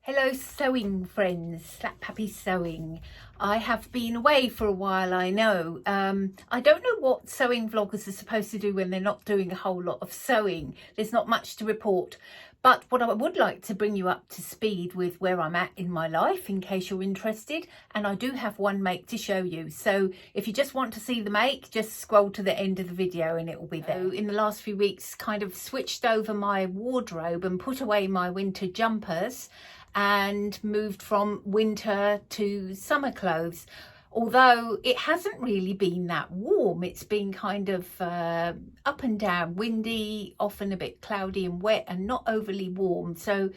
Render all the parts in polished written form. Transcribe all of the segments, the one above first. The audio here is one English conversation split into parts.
Hello sewing friends, Slap Happy Sewing. I have been away for a while, I know. I don't know what sewing vloggers are supposed to do when they're not doing a whole lot of sewing. There's not much to report. But what I would like to bring you up to speed with where I'm at in my life, in case you're interested. And I do have one make to show you. So if you just want to see the make, just scroll to the end of the video and it will be there. So in the last few weeks, kind of switched over my wardrobe and put away my winter jumpers and moved from winter to summer clothes. Although it hasn't really been that warm, it's been kind of up and down, windy, often a bit cloudy and wet and not overly warm. So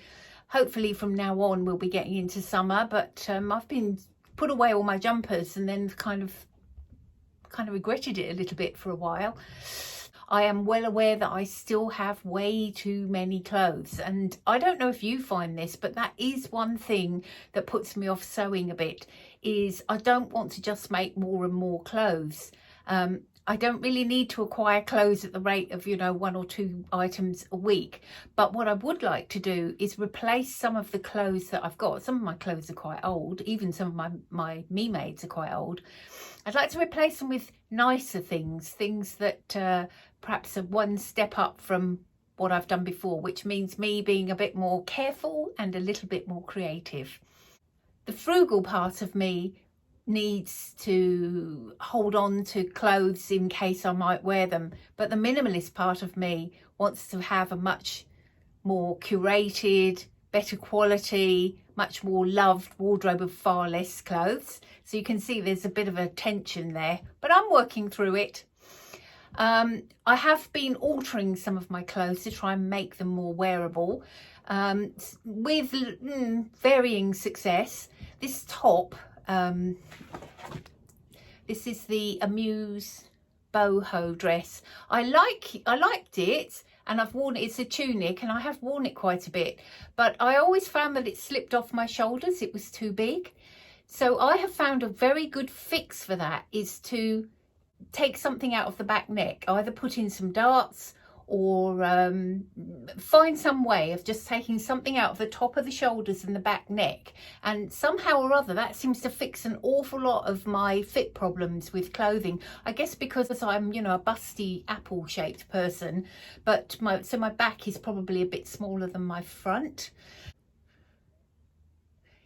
hopefully from now on we'll be getting into summer, but I've been put away all my jumpers and then kind of regretted it a little bit for a while. I am well aware that I still have way too many clothes, and I don't know if you find this, but that is one thing that puts me off sewing a bit, is I don't want to just make more and more clothes. I don't really need to acquire clothes at the rate of, 1 or 2 items a week. But what I would like to do is replace some of the clothes that I've got. Some of my clothes are quite old. Even some of my me-mades are quite old. I'd like to replace them with nicer things that perhaps are one step up from what I've done before, which means me being a bit more careful and a little bit more creative. The frugal part of me needs to hold on to clothes in case I might wear them, but the minimalist part of me wants to have a much more curated, better quality, much more loved wardrobe of far less clothes. So you can see there's a bit of a tension there, but I'm working through it. I have been altering some of my clothes to try and make them more wearable, with varying success. This top, this is the Amuse Boho dress. I liked it, and I've worn it. It's a tunic and I have worn it quite a bit, but I always found that it slipped off my shoulders. It was too big. So I have found a very good fix for that is to take something out of the back neck, either put in some darts or find some way of just taking something out of the top of the shoulders and the back neck, and somehow or other that seems to fix an awful lot of my fit problems with clothing. I guess because I'm a busty apple shaped person, but my back is probably a bit smaller than my front.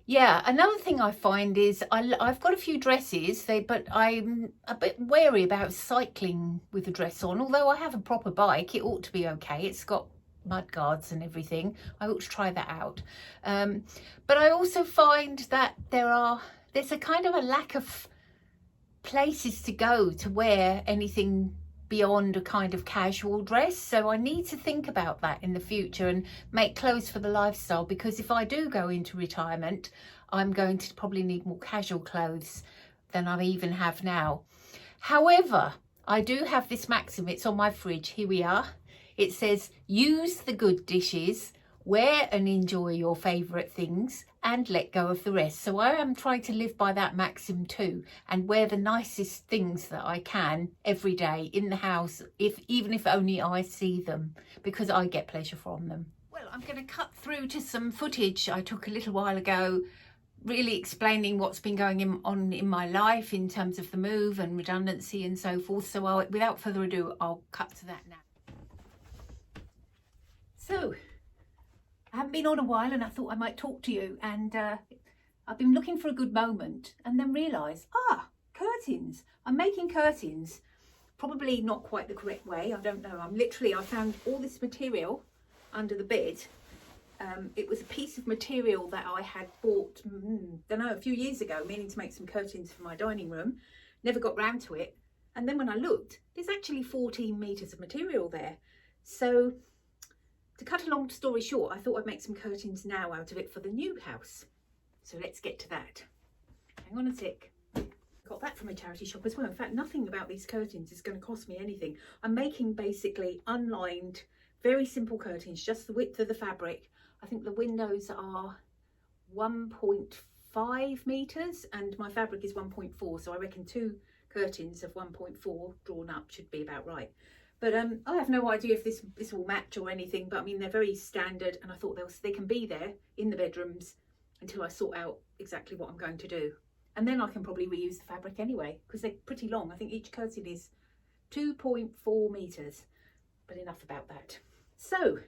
Yeah, another thing I find is I've got a few dresses, but I'm a bit wary about cycling with a dress on. Although I have a proper bike, it ought to be okay. It's got mud guards and everything. I ought to try that out. But I also find that there's a kind of a lack of places to go to wear anything beyond a kind of casual dress. So I need to think about that in the future and make clothes for the lifestyle, because if I do go into retirement, I'm going to probably need more casual clothes than I even have now. However, I do have this maxim. It's on my fridge. Here we are. It says, use the good dishes, wear and enjoy your favourite things, and let go of the rest. So I am trying to live by that maxim too, and wear the nicest things that I can every day in the house, even if only I see them, because I get pleasure from them. Well, I'm going to cut through to some footage I took a little while ago, really explaining what's been going on in my life in terms of the move and redundancy and so forth. So without further ado, I'll cut to that now. So I haven't been on a while and I thought I might talk to you, and I've been looking for a good moment and then realised, curtains. I'm making curtains, probably not quite the correct way, I don't know. I found all this material under the bed. It was a piece of material that I had bought, a few years ago, meaning to make some curtains for my dining room. Never got round to it. And then when I looked, there's actually 14 metres of material there. So to cut a long story short, I thought I'd make some curtains now out of it for the new house. So let's get to that. Hang on a tick. Got that from a charity shop as well. In fact, nothing about these curtains is going to cost me anything. I'm making basically unlined, very simple curtains, just the width of the fabric. I think the windows are 1.5 metres and my fabric is 1.4. So I reckon 2 curtains of 1.4 drawn up should be about right. But I have no idea if this will match or anything, but I mean, they're very standard, and I thought they can be there in the bedrooms until I sort out exactly what I'm going to do. And then I can probably reuse the fabric anyway, because they're pretty long. I think each curtain is 2.4 meters, but enough about that. So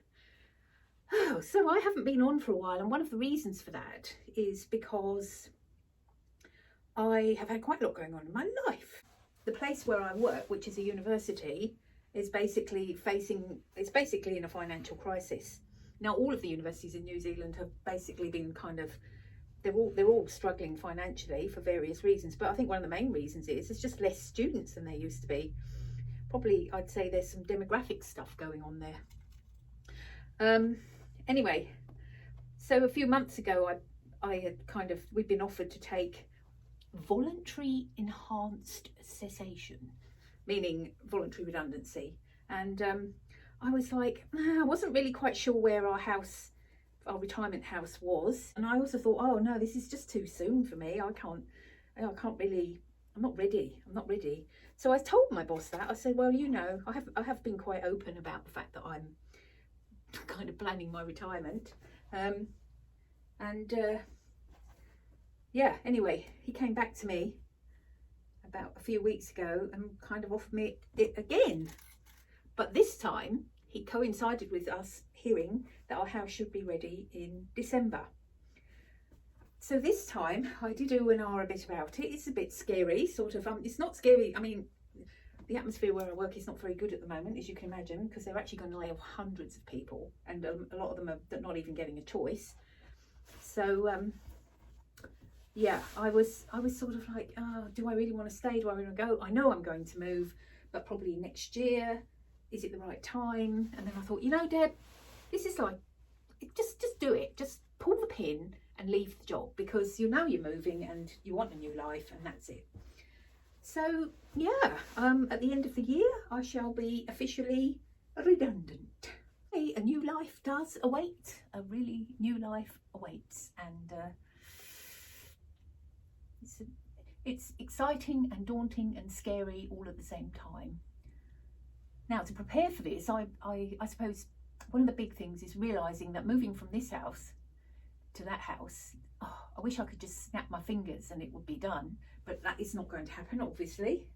I haven't been on for a while, and one of the reasons for that is because I have had quite a lot going on in my life. The place where I work, which is a university, is basically in a financial crisis. Now, all of the universities in New Zealand have basically been they're all struggling financially for various reasons, but I think one of the main reasons is there's just less students than there used to be. Probably I'd say there's some demographic stuff going on there. Anyway, so a few months ago we'd been offered to take voluntary enhanced cessation, meaning voluntary redundancy, and I was like, I wasn't really quite sure where our retirement house was, and I also thought, oh no, this is just too soon for me. I'm not ready. So I told my boss that. I said, well, I have been quite open about the fact that I'm kind of planning my retirement, anyway, he came back to me about a few weeks ago and kind of offered me it again, but this time he coincided with us hearing that our house should be ready in December. So this time I did a bit about it. It's a bit scary, sort of. It's not scary. I mean, the atmosphere where I work is not very good at the moment, as you can imagine, because they're actually going to lay off hundreds of people, and a lot of them are not even getting a choice. So I was sort of like, oh, do I really want to stay? Do I really want to go? I know I'm going to move, but probably next year. Is it the right time? And then I thought, Deb, this is like, just do it. Just pull the pin and leave the job, because you're moving and you want a new life, and that's it. So at the end of the year I shall be officially redundant. A new life does await. A really new life awaits, and it's exciting and daunting and scary all at the same time. Now, to prepare for this, I suppose one of the big things is realising that moving from this house to that house, I wish I could just snap my fingers and it would be done, but that is not going to happen, obviously.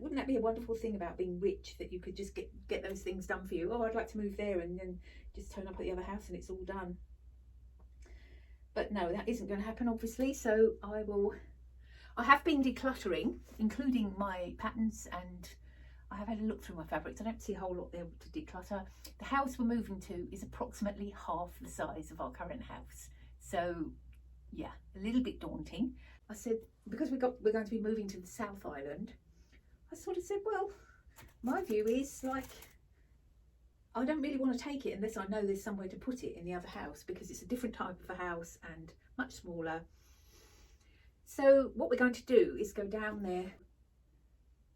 Wouldn't that be a wonderful thing about being rich, that you could just get those things done for you? Oh, I'd like to move there, and then just turn up at the other house and it's all done. But no, that isn't going to happen, obviously. So I have been decluttering, including my patterns, and I have had a look through my fabrics. I don't see a whole lot there to declutter. The house we're moving to is approximately half the size of our current house. So yeah, a little bit daunting. I said, because we're going to be moving to the South Island, I sort of said, well, my view is like, I don't really want to take it unless I know there's somewhere to put it in the other house, because it's a different type of a house and much smaller. So what we're going to do is go down there,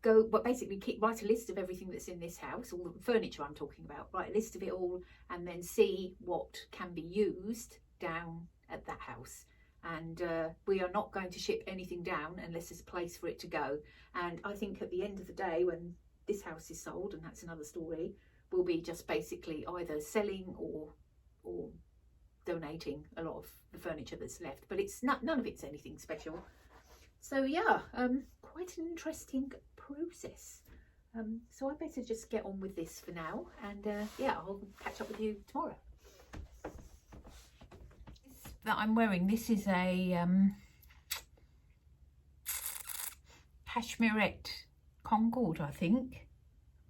write a list of everything that's in this house, all the furniture I'm talking about, write a list of it all, and then see what can be used down at that house. And we are not going to ship anything down unless there's a place for it to go. And I think at the end of the day, when this house is sold, and that's another story, we'll be just basically either selling or donating a lot of the furniture that's left. But it's none of it's anything special. So yeah, quite an interesting process. So I better just get on with this for now, and I'll catch up with you tomorrow. That I'm wearing, this is a cashmerette Concord, I think.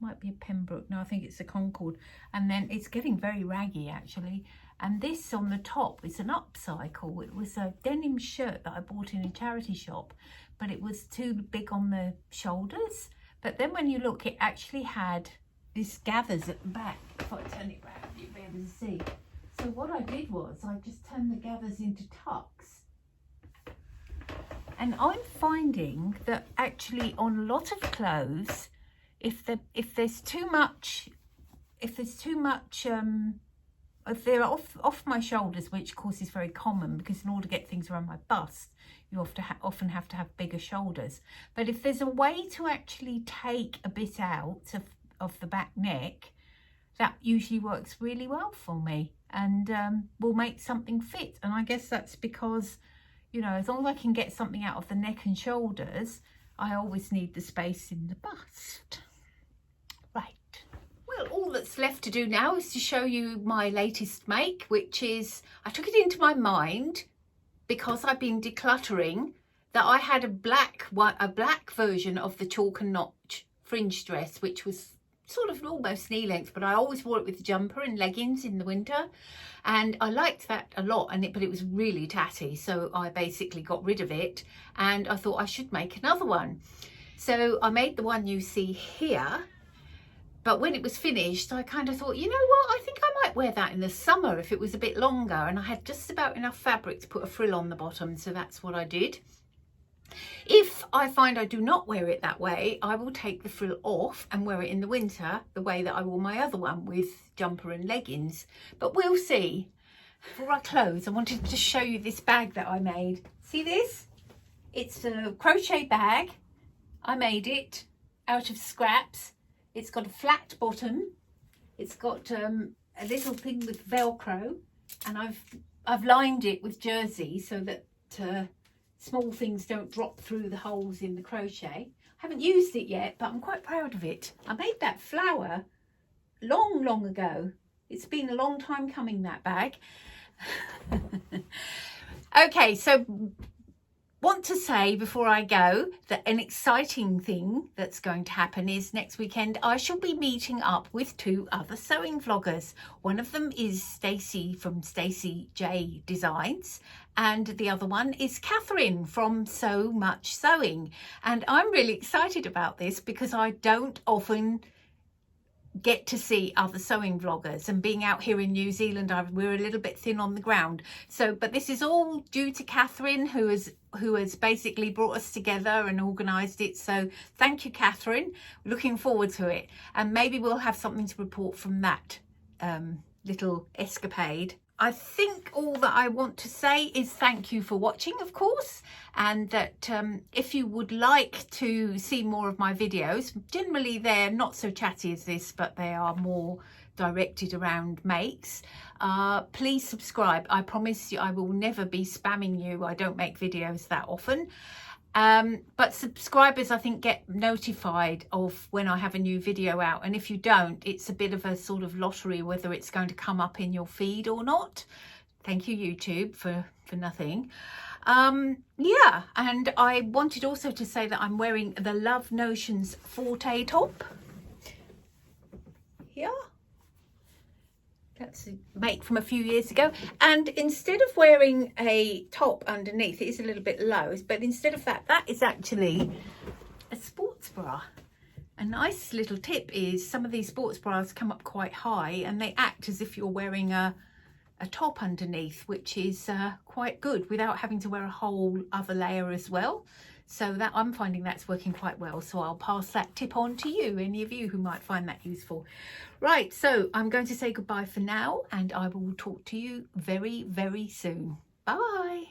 Might be a Pembroke. No, I think it's a Concord. And then it's getting very raggy, actually. And this on the top is an upcycle. It was a denim shirt that I bought in a charity shop, but it was too big on the shoulders. But then when you look, it actually had this gathers at the back. If I turn it around, you'll be able to see. So what I did was I just turned the gathers into tucks. And I'm finding that actually on a lot of clothes, if they're off my shoulders, which of course is very common, because in order to get things around my bust, you often have to have bigger shoulders. But if there's a way to actually take a bit out of the back neck, that usually works really well for me. and we'll make something fit. And I guess that's because, you know, as long as I can get something out of the neck and shoulders, I always need the space in the bust. Right. Well, all that's left to do now is to show you my latest make, which is, I took it into my mind because I've been decluttering that I had a black version of the chalk and notch fringe dress, which was sort of almost knee length, but I always wore it with jumper and leggings in the winter, and I liked that a lot. But it was really tatty, so I basically got rid of it, and I thought I should make another one. So I made the one you see here, but when it was finished, I kind of thought, you know what, I think I might wear that in the summer if it was a bit longer, and I had just about enough fabric to put a frill on the bottom, so that's what I did. If I find I do not wear it that way, I will take the frill off and wear it in the winter the way that I wore my other one with jumper and leggings. But we'll see. Before I close, I wanted to show you this bag that I made. See this? It's a crochet bag. I made it out of scraps. It's got a flat bottom. It's got a little thing with Velcro, and I've lined it with jersey so that small things don't drop through the holes in the crochet. I haven't used it yet, but I'm quite proud of it. I made that flower long ago. It's been a long time coming, that bag. Okay, so want to say before I go that an exciting thing that's going to happen is next weekend I shall be meeting up with 2 other sewing vloggers. One of them is Stacey from Stacey J Designs, and the other one is Catherine from So Much Sewing. And I'm really excited about this because I don't often get to see other sewing vloggers, and being out here in New Zealand, we're a little bit thin on the ground. So, but this is all due to Catherine, who has basically brought us together and organised it. So thank you, Catherine. Looking forward to it, and maybe we'll have something to report from that little escapade. I think all that I want to say is thank you for watching, of course, and that if you would like to see more of my videos, generally they're not so chatty as this, but they are more directed around makes, please subscribe. I promise you I will never be spamming you. I don't make videos that often. But subscribers, I think, get notified of when I have a new video out, and if you don't, it's a bit of a sort of lottery whether it's going to come up in your feed or not. Thank you, YouTube, for nothing. Yeah, and I wanted also to say that I'm wearing the Love Notions Forte top. Yeah. That's a make from a few years ago, and instead of wearing a top underneath, it is a little bit low, but instead of that, that is actually a sports bra. A nice little tip is some of these sports bras come up quite high and they act as if you're wearing a top underneath, which is quite good without having to wear a whole other layer as well. So that I'm finding that's working quite well. So I'll pass that tip on to you, any of you who might find that useful. Right, so I'm going to say goodbye for now, and I will talk to you very, very soon. Bye.